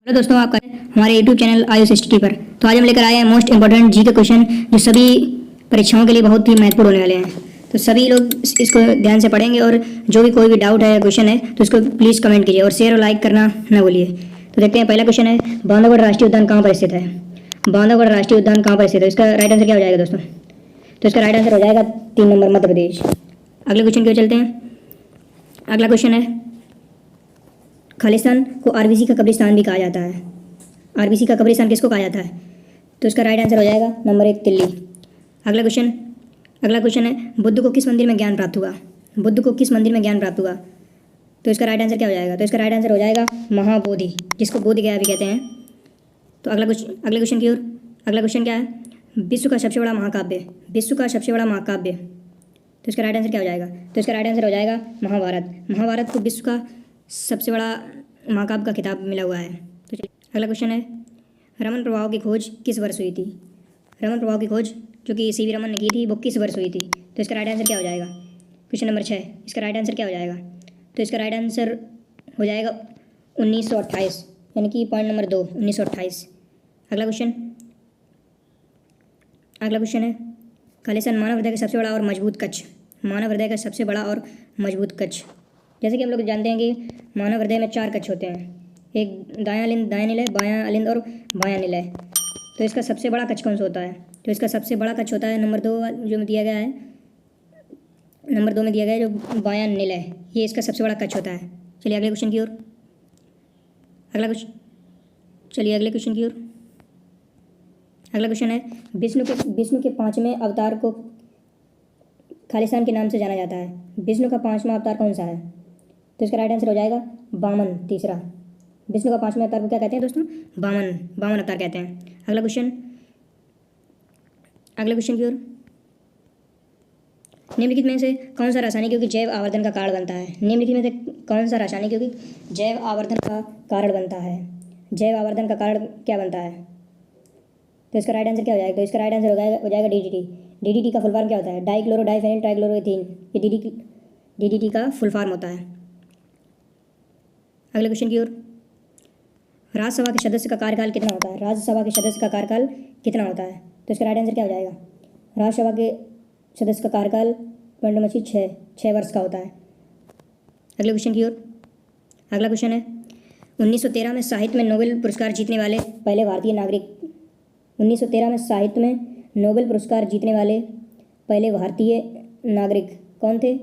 Hello दोस्तों, आपका हमारे यूट्यूब चैनल आयुष स्टडी पर। तो आज हम लेकर आए हैं मोस्ट इंपॉर्टेंट जी के क्वेश्चन जो सभी परीक्षाओं के लिए बहुत ही महत्वपूर्ण होने वाले हैं। तो सभी लोग इसको ध्यान से पढ़ेंगे और जो भी कोई भी डाउट है या क्वेश्चन है तो इसको प्लीज़ कमेंट कीजिए और शेयर और लाइक करना न भूलिए। तो देखते हैं, पहला क्वेश्चन है, बांधवगढ़ राष्ट्रीय उद्यान कहाँ पर स्थित है? बांधवगढ़ राष्ट्रीय उद्यान कहाँ पर स्थित है? इसका राइट आंसर क्या हो जाएगा दोस्तों? तो इसका राइट आंसर हो जाएगा 3 नंबर, मध्य प्रदेश। अगले क्वेश्चन की ओर चलते हैं। अगला क्वेश्चन है, खालिस्तान को आरबीसी का कब्रिस्तान भी कहा जाता है। आरबीसी का कब्रिस्तान किसको कहा जाता है? तो इसका राइट आंसर हो जाएगा नंबर 1, दिल्ली। अगला क्वेश्चन है, बुद्ध को किस मंदिर में ज्ञान प्राप्त हुआ? बुद्ध को किस मंदिर में ज्ञान प्राप्त हुआ? तो इसका राइट आंसर क्या हो जाएगा? तो इसका राइट आंसर हो जाएगा महाबोधि, जिसको बोधि गया भी कहते हैं। तो अगले क्वेश्चन की ओर। अगला क्वेश्चन क्या है, विश्व का सबसे बड़ा महाकाव्य? विश्व का सबसे बड़ा महाकाव्य, तो इसका राइट आंसर क्या हो जाएगा? तो इसका राइट आंसर हो जाएगा महाभारत। महाभारत को विश्व का सबसे बड़ा महाकाव्य का खिताब मिला हुआ है। तो चलिए, अगला क्वेश्चन है, रमन प्रभाव की खोज किस वर्ष हुई थी? रमन प्रभाव की खोज जो कि सीवी रमन ने की थी वो किस वर्ष हुई थी? तो इसका राइट आंसर क्या हो जाएगा? क्वेश्चन नंबर 6, इसका राइट आंसर क्या हो जाएगा? तो इसका राइट आंसर हो जाएगा 1928, यानी कि पॉइंट नंबर 2, 1928। अगला क्वेश्चन है, खालिस्तान मानव हृदय का सबसे बड़ा और मजबूत कक्ष। मानव हृदय का सबसे बड़ा और मजबूत कक्ष, जैसे कि हम लोग जानते हैं कि मानव हृदय में 4 कक्ष होते हैं, एक दायां अलिंद, दायां निलय, बायां अलिंद और बायां निलय। तो इसका सबसे बड़ा कक्ष कौन सा होता है? तो इसका सबसे बड़ा कक्ष होता है नंबर 2 जो दिया गया है, नंबर 2 में दिया गया है जो बायां निलय, ये इसका सबसे बड़ा कक्ष होता है। चलिए अगले क्वेश्चन की ओर। अगला क्वेश्चन है, विष्णु के 5वें अवतार को खालिस्तान के नाम से जाना जाता है। विष्णु का 5वां अवतार कौन सा है? तो इसका राइट आंसर हो जाएगा वामन, तीसरा। विष्णु का 5वें अवतार को क्या कहते हैं दोस्तों? वामन अवतार कहते हैं। अगले क्वेश्चन की ओर। निम्नलिखित में से कौन सा रासायनिक क्योंकि जैव आवर्धन का कारण बनता है? निम्नलिखित में से कौन सा रासायनिक क्योंकि जैव आवर्धन का कारण बनता है? जैव आवर्धन का कारण क्या बनता है? तो इसका राइट आंसर क्या हो जाएगा? तो इसका राइट आंसर हो जाएगा डीडीटी। डीडीटी का फुल फॉर्म क्या होता है? डाइक्लोरो डाइफेनिल ट्राइक्लोरोएथेन, ये डीडीटी का फुल फॉर्म होता है। अगले क्वेश्चन की ओर। राज्यसभा के सदस्य का कार्यकाल कितना होता है? राज्यसभा के सदस्य का कार्यकाल कितना होता है? तो इसका राइट आंसर क्या हो जाएगा? राज्यसभा के सदस्य का कार्यकाल पॉइंट नंबर 6 वर्ष का होता है। अगले क्वेश्चन की ओर। अगला क्वेश्चन है, 1913 में साहित्य में नोबेल पुरस्कार जीतने वाले पहले भारतीय नागरिक। 1913 में साहित्य में नोबेल पुरस्कार जीतने वाले पहले भारतीय नागरिक कौन थे?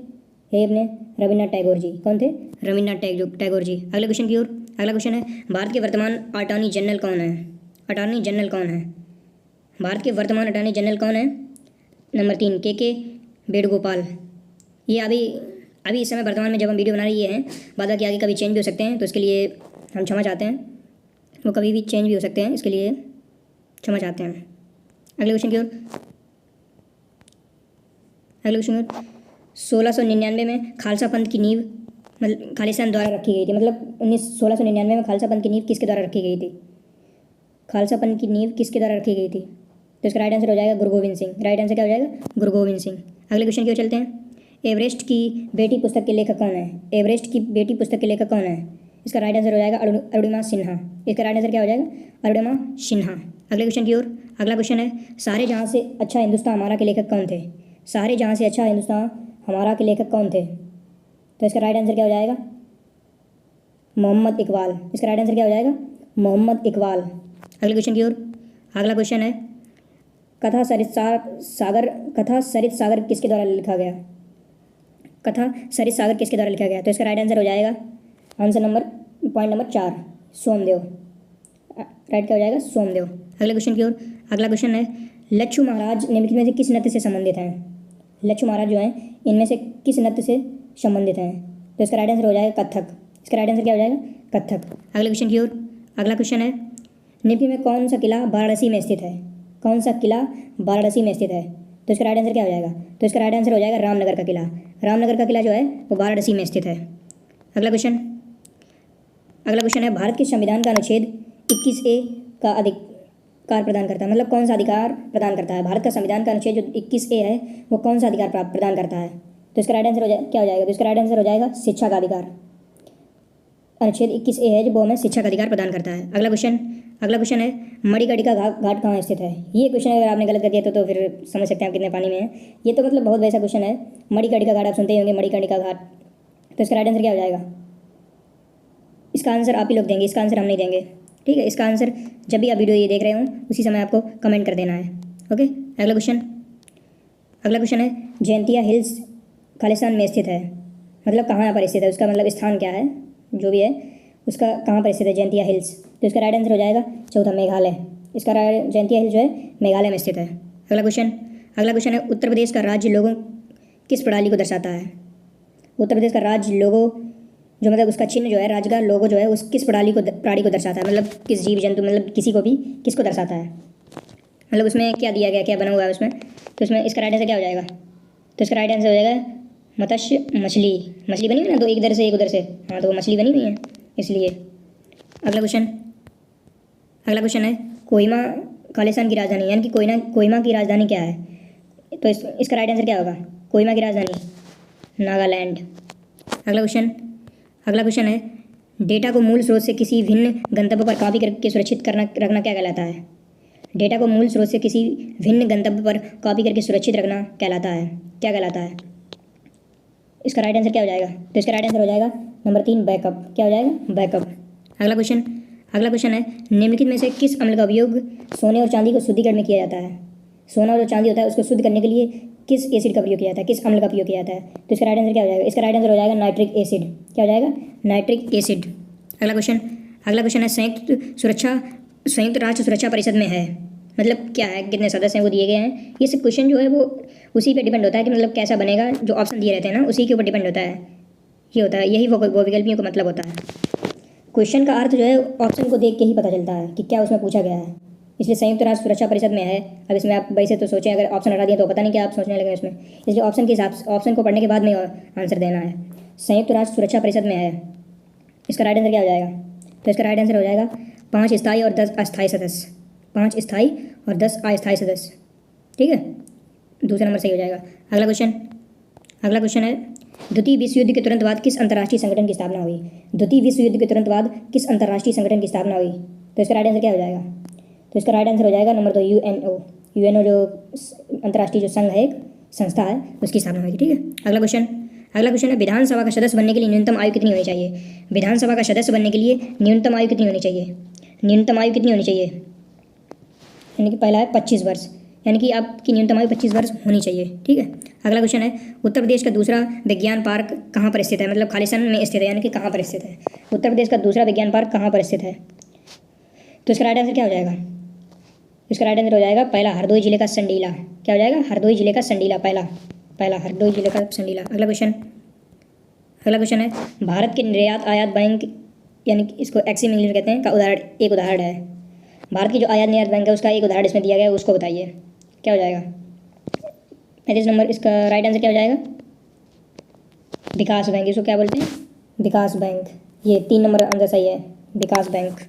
हे अपने रविन्द्रनाथ टैगोर जी। कौन थे? रविन्द्रनाथ टैगोर जी। अगले क्वेश्चन की ओर। अगला क्वेश्चन है, भारत के वर्तमान अटॉर्नी जनरल कौन है? अटॉर्नी जनरल कौन है? भारत के वर्तमान अटॉर्नी जनरल कौन है? नंबर 3, के वेणुगोपाल। ये अभी इस समय वर्तमान में जब हम वीडियो बना रहे हैं, बाद बाकी आगे कभी चेंज भी हो सकते हैं, तो इसके लिए हम क्षमा चाहते हैं। वो कभी भी चेंज भी हो सकते हैं, इसके लिए क्षमा चाहते हैं। अगले क्वेश्चन की ओर। 1699 में खालसा पंथ की नींव मतलब खालिस्तान द्वारा रखी गई थी। मतलब 1699 में खालसा पंथ की नींव किसके द्वारा रखी गई थी? खालसा पंथ की नींव किसके द्वारा रखी गई थी? तो इसका राइट आंसर हो जाएगा गुरु गोविंद सिंह। राइट आंसर क्या हो जाएगा? गुरु गोविंद सिंह। अगले क्वेश्चन की ओर चलते हैं। एवरेस्ट की बेटी पुस्तक के लेखक कौन है? एवरेस्ट की बेटी पुस्तक के लेखक कौन है? इसका राइट आंसर हो जाएगा अरुणिमा सिन्हा। इसका राइट आंसर क्या हो जाएगा? अरुणिमा सिन्हा। अगले क्वेश्चन की ओर। अगला क्वेश्चन है, सारे जहाँ से अच्छा हिंदुस्तान हमारा के लेखक कौन थे? सारे जहाँ से अच्छा हिंदुस्तान हमारा के लेखक कौन थे? तो इसका राइट आंसर क्या हो जाएगा? मोहम्मद इकबाल। इसका राइट आंसर क्या हो जाएगा? मोहम्मद इकबाल। अगले क्वेश्चन की ओर। अगला क्वेश्चन है, कथा सरित सागर किसके द्वारा लिखा गया? कथा सरित सागर किसके द्वारा लिखा गया? तो इसका राइट आंसर हो जाएगा पॉइंट नंबर 4, सोमदेव। राइट क्या हो जाएगा? सोमदेव। अगले क्वेश्चन की ओर। अगला क्वेश्चन है, लच्छू महाराज निम्नलिखित में से किस नृत्य से संबंधित हैं? लच्छू महाराज जो हैं इनमें से किस नृत्य से संबंधित हैं? तो इसका राइट आंसर हो जाएगा कथक। इसका राइट आंसर क्या हो जाएगा? कथक। अगले क्वेश्चन की ओर। अगला क्वेश्चन है, निम्नलिखित में कौन सा किला वाराणसी में स्थित है? कौन सा किला वाराणसी में स्थित है? तो इसका राइट आंसर क्या हो जाएगा? तो इसका राइट आंसर हो जाएगा रामनगर का किला। रामनगर का किला जो है वो वाराणसी में स्थित है। अगला क्वेश्चन है, भारत के संविधान का अनुच्छेद 21A का अधिकार प्रदान करता है। मतलब कौन सा अधिकार प्रदान करता है? भारत का संविधान का अनुच्छेद जो 21A है वो कौन सा अधिकार प्रदान करता है? तो इसका राइट आंसर क्या हो जाएगा? तो इसका राइट आंसर हो जाएगा शिक्षा का अधिकार। अनुच्छेद 21A है जो वो हमें शिक्षा का अधिकार प्रदान करता है। अगला क्वेश्चन है मणिकर्णिका का घाट कहाँ स्थित है। ये क्वेश्चन अगर आपने गलत कर दिया तो फिर समझ सकते हैं आप कितने पानी में है। ये तो मतलब बहुत वैसा क्वेश्चन है। मणिकर्णिका घाट आप सुनते ही होंगे, मणिकर्णिका घाट। तो इसका राइट आंसर क्या हो जाएगा? इसका आंसर आप ही लोग देंगे, इसका आंसर हम नहीं देंगे, ठीक है। इसका आंसर जब भी आप वीडियो ये देख रहे हो उसी समय आपको कमेंट कर देना है, ओके। अगला क्वेश्चन है जयंतिया हिल्स खालिस्तान में स्थित है, मतलब कहाँ पर स्थित है, उसका मतलब स्थान क्या है, जो भी है उसका कहाँ पर स्थित है जयंतिया हिल्स। तो इसका राइट आंसर हो जाएगा चौथा मेघालय। इसका जयंतिया हिल्स जो है मेघालय में स्थित है। अगला क्वेश्चन है उत्तर प्रदेश का राज्य लोगो किस प्रणाली को दर्शाता है। उत्तर प्रदेश का राज्य लोगो जो मतलब उसका चिन्ह जो है, राज्य का लोगो जो है उस किस प्राणी को दर्शाता है, मतलब किस जीव जंतु, मतलब किसी को भी किसको दर्शाता है, मतलब उसमें क्या दिया गया, क्या बना हुआ है उसमें। तो इसमें इसका राइट आंसर क्या हो जाएगा? तो इसका राइट आंसर हो जाएगा मत्स्य, मछली बनी हुई ना, तो एक इधर से एक उधर से, हाँ तो वो मछली बनी हुई है इसलिए। अगला क्वेश्चन है कोहिमा खालिस्तान की राजधानी, यानी कि कोहिमा की राजधानी क्या है। तो इसका राइट आंसर क्या होगा? कोहिमा की राजधानी नागालैंड। अगला क्वेश्चन है डेटा को मूल स्रोत से किसी भिन्न गंतव्य पर कॉपी करके सुरक्षित रखना क्या कहलाता है। डेटा को मूल स्रोत से किसी भिन्न गंतव्य पर कॉपी करके सुरक्षित रखना क्या कहलाता है। इसका राइट आंसर क्या हो जाएगा? तो इसका राइट आंसर हो जाएगा नंबर 3 बैकअप। क्या हो जाएगा? बैकअप। अगला क्वेश्चन है निम्नलिखित में से किस अम्ल का उपयोग सोने और चांदी को शुद्धिकरण में किया जाता है। सोना और जो चांदी होता है उसको शुद्ध करने के लिए किस एसिड का प्रयोग किया जाता है, किस अम्ल का प्रयोग किया जाता है। तो इसका राइट आंसर क्या हो जाएगा? इसका राइट आंसर हो जाएगा नाइट्रिक एसिड। क्या हो जाएगा? Nitric acid. अगला क्वेश्चन है संयुक्त राष्ट्र सुरक्षा परिषद में है, मतलब क्या है, कितने सदस्य हैं वो दिए गए हैं। ये सब क्वेश्चन जो है वो उसी पे डिपेंड होता है कि मतलब कैसा बनेगा, जो ऑप्शन दिए रहते हैं ना उसी के ऊपर डिपेंड होता है। ये होता है, यही वो विकल्पियों का मतलब होता है। क्वेश्चन का अर्थ जो है ऑप्शन को देख के ही पता चलता है कि क्या उसमें पूछा गया है। इसलिए संयुक्त राष्ट्र सुरक्षा परिषद में है। अब इसमें आप वैसे तो सोचें, अगर ऑप्शन हटा दिए तो पता नहीं क्या आप सोचने लगे इसमें, इसलिए ऑप्शन के हिसाब से ऑप्शन को पढ़ने के बाद में आंसर देना है। संयुक्त राष्ट्र सुरक्षा परिषद में है। इसका राइट आंसर क्या हो जाएगा? तो इसका राइट आंसर हो जाएगा 5 स्थायी और 10 अस्थायी सदस्य। 5 स्थायी और 10 अस्थायी सदस्य, ठीक है, दूसरा नंबर सही हो जाएगा। अगला क्वेश्चन है द्वितीय विश्व युद्ध के तुरंत बाद किस अंतर्राष्ट्रीय संगठन की स्थापना हुई। द्वितीय विश्व युद्ध के तुरंत बाद किस अंतर्राष्ट्रीय संगठन की स्थापना हुई। तो इसका राइट आंसर क्या हो जाएगा? तो इसका राइट आंसर हो जाएगा नंबर 2 यूएनओ जो अंतर्राष्ट्रीय जो संघ है, एक संस्था है, उसकी स्थापना हुई, ठीक है। अगला क्वेश्चन है विधानसभा का सदस्य बनने के लिए न्यूनतम आयु कितनी होनी चाहिए। विधानसभा का सदस्य बनने के लिए न्यूनतम आयु कितनी होनी चाहिए। न्यूनतम आयु कितनी होनी चाहिए, यानी कि पहला है 25 वर्ष, यानी कि आपकी न्यूनतम आयु 25 वर्ष होनी चाहिए, ठीक है। अगला क्वेश्चन है उत्तर प्रदेश का दूसरा विज्ञान पार्क कहाँ पर स्थित है, मतलब खालिस्तान में स्थित है, यानी कि कहाँ पर स्थित है। उत्तर प्रदेश का दूसरा विज्ञान पार्क कहाँ पर स्थित है। तो इसका राइट आंसर क्या हो जाएगा? इसका राइट आंसर हो जाएगा पहला हरदोई जिले का संडीला। क्या हो जाएगा? हरदोई जिले का संडीला, पहला हरदोई जिले का संडीला। अगला क्वेश्चन है भारत के निर्यात आयात बैंक, यानी कि इसको एक्सिम इंग्लिश में कहते हैं, का एक उदाहरण है। भारत की जो आयात निर्यात बैंक है उसका एक उदाहरण इसमें दिया गया है, उसको बताइए। क्या हो जाएगा? 35 नंबर। इसका राइट आंसर क्या हो जाएगा? विकास बैंक। इसको क्या बोलते हैं? विकास बैंक। ये 3 नंबर आंसर सही है, विकास बैंक।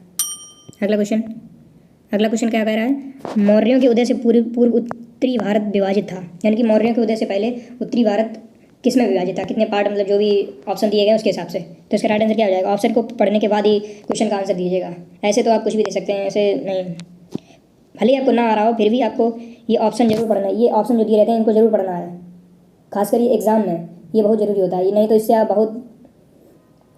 अगला क्वेश्चन क्या कह रहा है? मौर्यों के उदय से पूर्व उत्तरी भारत विभाजित था, यानी कि मौर्यों के उदय से पहले उत्तरी भारत किस में विभाजित था, कितने पार्ट, मतलब जो भी ऑप्शन दिए गए उसके हिसाब से। तो इसका राइट आंसर क्या हो जाएगा? ऑप्शन को पढ़ने के बाद ही क्वेश्चन का आंसर दीजिएगा, ऐसे तो आप कुछ भी दे सकते हैं, ऐसे नहीं। भले ही आपको ना आ रहा हो फिर भी आपको ये ऑप्शन जरूर पढ़ना है। ये ऑप्शन जो दिए रहते हैं इनको जरूर पढ़ना है, खासकर ये एग्जाम में ये बहुत ज़रूरी होता है। ये नहीं तो इससे आप बहुत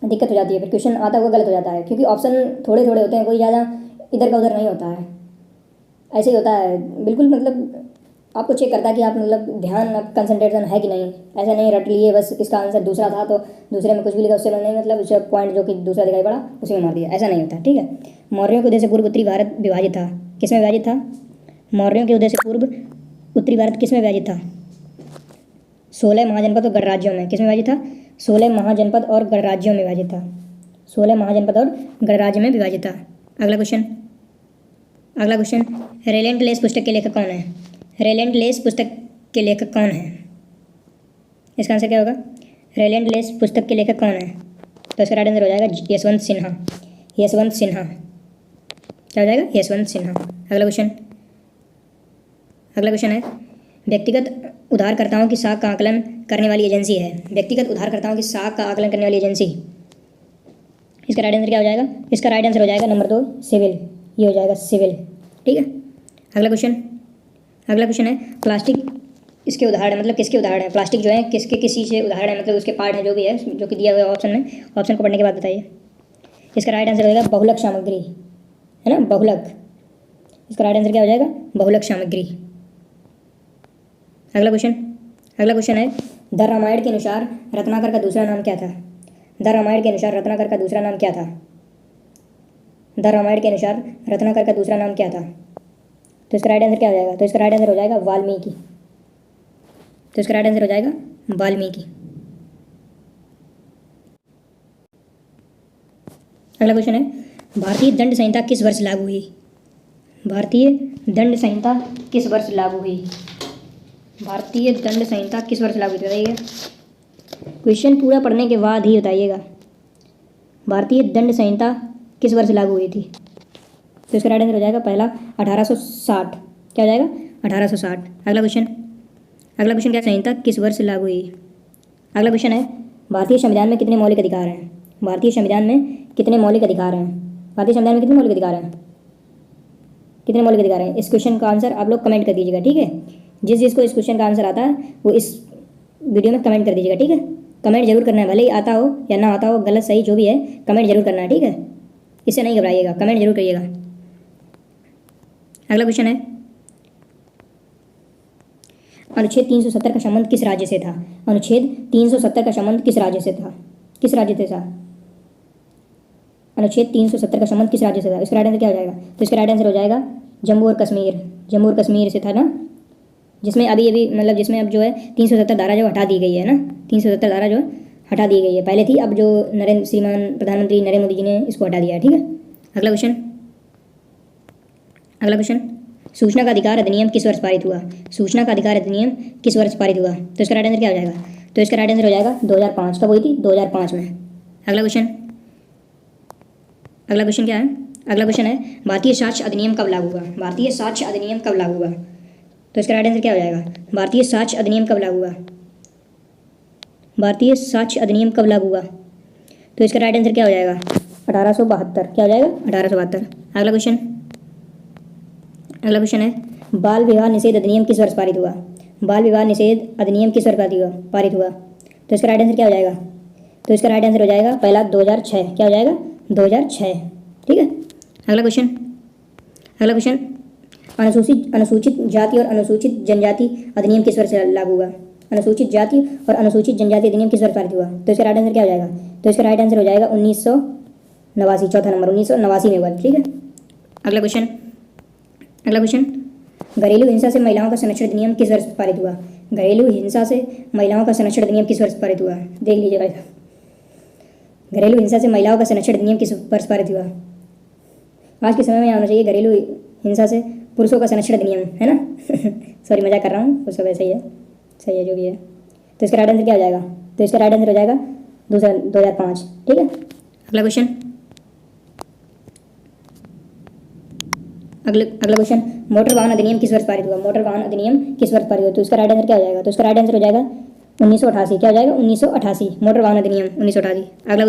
दिक्कत हो जाती है, फिर क्वेश्चन आता हुआ गलत हो जाता है, क्योंकि ऑप्शन थोड़े थोड़े होते हैं, कोई ज़्यादा इधर का उधर नहीं होता है, ऐसे ही होता है बिल्कुल। मतलब आपको चेक करता है कि आप मतलब ध्यान, आप कंसंट्रेशन है कि नहीं। ऐसा नहीं रट लिए बस इसका आंसर दूसरा था तो दूसरे में कुछ भी लिखा, उससे नहीं, मतलब उसे पॉइंट जो कि दूसरा दिखाई पड़ा उसी में मार दिया, ऐसा नहीं होता, ठीक है। मौर्यों के उदय से पूर्व उत्तरी भारत विभाजित था, किस में विभाजित था? मौर्यों के उदय से पूर्व उत्तरी भारत किस में विभाजित था? 16 महाजनपद और गणराज्यों में। किस में विभाजित था? 16 महाजनपद और गणराज्यों में विभाजित था। 16 महाजनपद और गणराज्य में विभाजित था। अगला क्वेश्चन रेलेंटलेस पुस्तक के लेखक कौन है? रेलेंटलेस पुस्तक के लेखक कौन है? इसका आंसर क्या होगा? रेलेंटलेस पुस्तक के लेखक कौन है? तो इसका राइट आंसर हो जाएगा यशवंत सिन्हा। क्या हो जाएगा? यशवंत सिन्हा। अगला क्वेश्चन है व्यक्तिगत उधारकर्ताओं की साख का आकलन करने वाली एजेंसी है। व्यक्तिगत उधारकर्ताओं की साख का आकलन करने वाली एजेंसी, इसका राइट आंसर क्या हो जाएगा? इसका राइट आंसर हो जाएगा नंबर 2 सिविल, ये हो जाएगा सिविल। ठीक है, अगला क्वेश्चन है प्लास्टिक इसके उदाहरण मतलब किसके उदाहरण है? प्लास्टिक जो है किसके किसी से उदाहरण है, मतलब उसके पार्ट है जो भी है जो कि दिया हुआ है ऑप्शन में, ऑप्शन को पढ़ने के बाद बताइए। इसका राइट आंसर हो जाएगा बहुलक सामग्री, है ना, बहुलक। इसका राइट आंसर क्या हो जाएगा? बहुलक सामग्री। अगला क्वेश्चन है द रामायण के अनुसार रत्नाकर का दूसरा नाम क्या था? द रामायण के अनुसार रत्नाकर का दूसरा नाम क्या था? द रामायण के अनुसार रत्नाकर का दूसरा नाम क्या था? तो इसका राइट आंसर क्या हो जाएगा? तो इसका राइट आंसर हो जाएगा वाल्मीकि। तो इसका राइट आंसर हो जाएगा वाल्मीकि। अगला क्वेश्चन है भारतीय दंड संहिता किस वर्ष लागू हुई? भारतीय दंड संहिता किस वर्ष लागू हुई? भारतीय दंड संहिता किस वर्ष लागू हुई बताइए। क्वेश्चन पूरा पढ़ने के बाद ही बताइएगा। भारतीय दंड संहिता किस वर्ष लागू हुई थी? तो इसका राइट आंसर हो जाएगा पहला 1860। क्या हो जाएगा? 1860। अगला क्वेश्चन क्या? संहिता किस वर्ष लागू हुई? अगला क्वेश्चन है भारतीय संविधान में कितने मौलिक अधिकार हैं? भारतीय संविधान में कितने मौलिक अधिकार हैं? भारतीय संविधान में कितने मौलिक अधिकार हैं? कितने मौलिक अधिकार हैं? इस क्वेश्चन का आंसर आप लोग कमेंट कर दीजिएगा। ठीक है, जिसको इस क्वेश्चन का आंसर आता है वो इस वीडियो में कमेंट कर दीजिएगा। ठीक है, कमेंट जरूर करना है, भले ही आता हो या ना आता हो, गलत सही जो भी है कमेंट जरूर करना है। ठीक है, इससे नहीं घबराइएगा, कमेंट जरूर करिएगा। अगला क्वेश्चन है अनुच्छेद 370 का संबंध किस राज्य से था? अनुच्छेद 370 का संबंध किस राज्य से था? किस राज्य से था? अनुच्छेद 370 का संबंध किस राज्य से था? इसका राइट आंसर क्या हो जाएगा? तो इसका राइट आंसर हो जाएगा जम्मू और कश्मीर। जम्मू और कश्मीर से था ना, जिसमें अभी मतलब जिसमें अब जो है 370 धारा जो हटा दी गई है ना, 370 धारा जो हटा दी गई है, पहले थी, अब जो श्रीमान प्रधानमंत्री नरेंद्र मोदी जी ने इसको हटा दिया है। ठीक है, अगला क्वेश्चन सूचना का अधिकार अधिनियम किस वर्ष पारित हुआ? सूचना का अधिकार अधिनियम किस वर्ष पारित हुआ? तो इसका राइट आंसर क्या हो जाएगा? तो इसका राइट आंसर हो जाएगा 2005। कब हुई थी? 2005 में। अगला क्वेश्चन क्या है? अगला क्वेश्चन है भारतीय साक्ष्य अधिनियम कब लागू हुआ? भारतीय साक्ष्य अधिनियम कब लागू हुआ? तो इसका राइट आंसर क्या हो जाएगा? भारतीय साक्ष्य अधिनियम कब लागू हुआ? भारतीय साक्ष्य अधिनियम कब लागू हुआ? तो इसका राइट आंसर क्या हो जाएगा? 1872। क्या हो जाएगा? 1872। अगला क्वेश्चन है बाल विवाह निषेध अधिनियम किस वर्ष पारित हुआ? बाल विवाह निषेध अधिनियम किस वर्ष पारित हुआ? तो इसका राइट आंसर क्या हो जाएगा? तो इसका राइट आंसर हो जाएगा पहला 2006। क्या हो जाएगा? 2006। ठीक है, अगला क्वेश्चन अनुसूचित जाति और अनुसूचित जनजाति अधिनियम किस वर्ष लागू हुआ? अनुसूचित जाति और अनुसूचित जनजाति अधिनियम किस वर्ष पारित हुआ? तो इसका राइट आंसर क्या हो जाएगा? तो इसका राइट आंसर हो जाएगा 1989। चौथा नंबर 1989 में हुआ। ठीक है, अगला क्वेश्चन घरेलू हिंसा से महिलाओं का संरक्षण अधिनियम किस वर्ष पारित हुआ? घरेलू हिंसा से महिलाओं का संरक्षण अधिनियम किस वर्ष पारित हुआ? देख लीजिए भाई, घरेलू हिंसा से महिलाओं का संरक्षण अधिनियम किस वर्ष पारित हुआ? आज के समय में आना चाहिए घरेलू हिंसा से पुरुषों का संरक्षण अधिनियम, है ना। सॉरी, मजाक कर रहा हूँ, वो सब ऐसा ही है, सही है जो भी है। तो इसका राइट आंसर क्या हो जाएगा? तो इसका राइट आंसर हो जाएगा 2005। ठीक है, अगला क्वेश्चन मोटर वाहन अधिनियम किस वर्ष पारित हुआ? मोटर वाहन अधिनियम किस वर्ष पारित हुआ? तो इसका राइट आंसर क्या हो जाएगा? तो इसका राइट आंसर हो जाएगा 1988। क्या हो जाएगा? 1988। मोटर वाहन अधिनियम 1988। अगला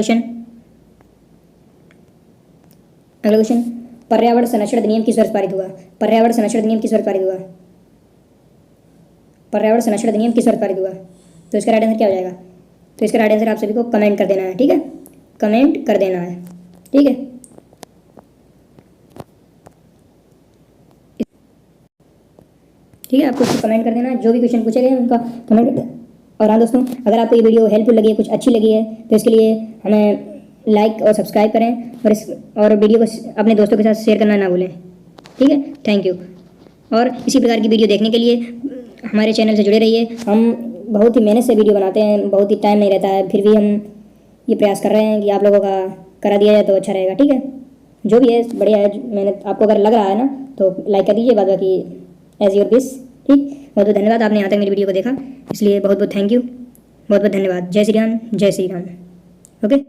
क्वेश्चन पर्यावरण संरक्षण अधिनियम किस वर्ष पारित हुआ? पर्यावरण संरक्षण अधिनियम किस वर्ष पारित हुआ? पर्यावरण संरक्षण अधिनियम किस वर्ष पारित हुआ? तो इसका राइट आंसर क्या हो जाएगा? तो इसका राइट आंसर आप सभी को कमेंट कर देना है। ठीक है, कमेंट कर देना है। ठीक है, ठीक है, आपको कमेंट कर देना है, जो भी क्वेश्चन पूछे गए उनका कमेंट कर देना। और हाँ दोस्तों, अगर आपको ये वीडियो हेल्पफुल लगी है, कुछ अच्छी लगी है, तो इसके लिए हमें लाइक और सब्सक्राइब करें और वीडियो को अपने दोस्तों के साथ शेयर करना ना भूलें। ठीक है, थैंक यू। और इसी प्रकार की वीडियो देखने के लिए हमारे चैनल से जुड़े रहिए। हम बहुत ही मेहनत से वीडियो बनाते हैं, बहुत ही टाइम नहीं रहता है, फिर भी हम ये प्रयास कर रहे हैं कि आप लोगों का करा दिया जाए तो अच्छा रहेगा। ठीक है, जो भी है बढ़िया है, मेहनत आपको अगर लग रहा है ना तो लाइक कर दीजिए, बाद बाकी एज योर विश। ठीक, बहुत बहुत धन्यवाद, आपने यहाँ तक मेरी वीडियो को देखा, इसलिए बहुत बहुत थैंक यू, बहुत बहुत धन्यवाद। जय श्री राम, जय श्री राम। ओके।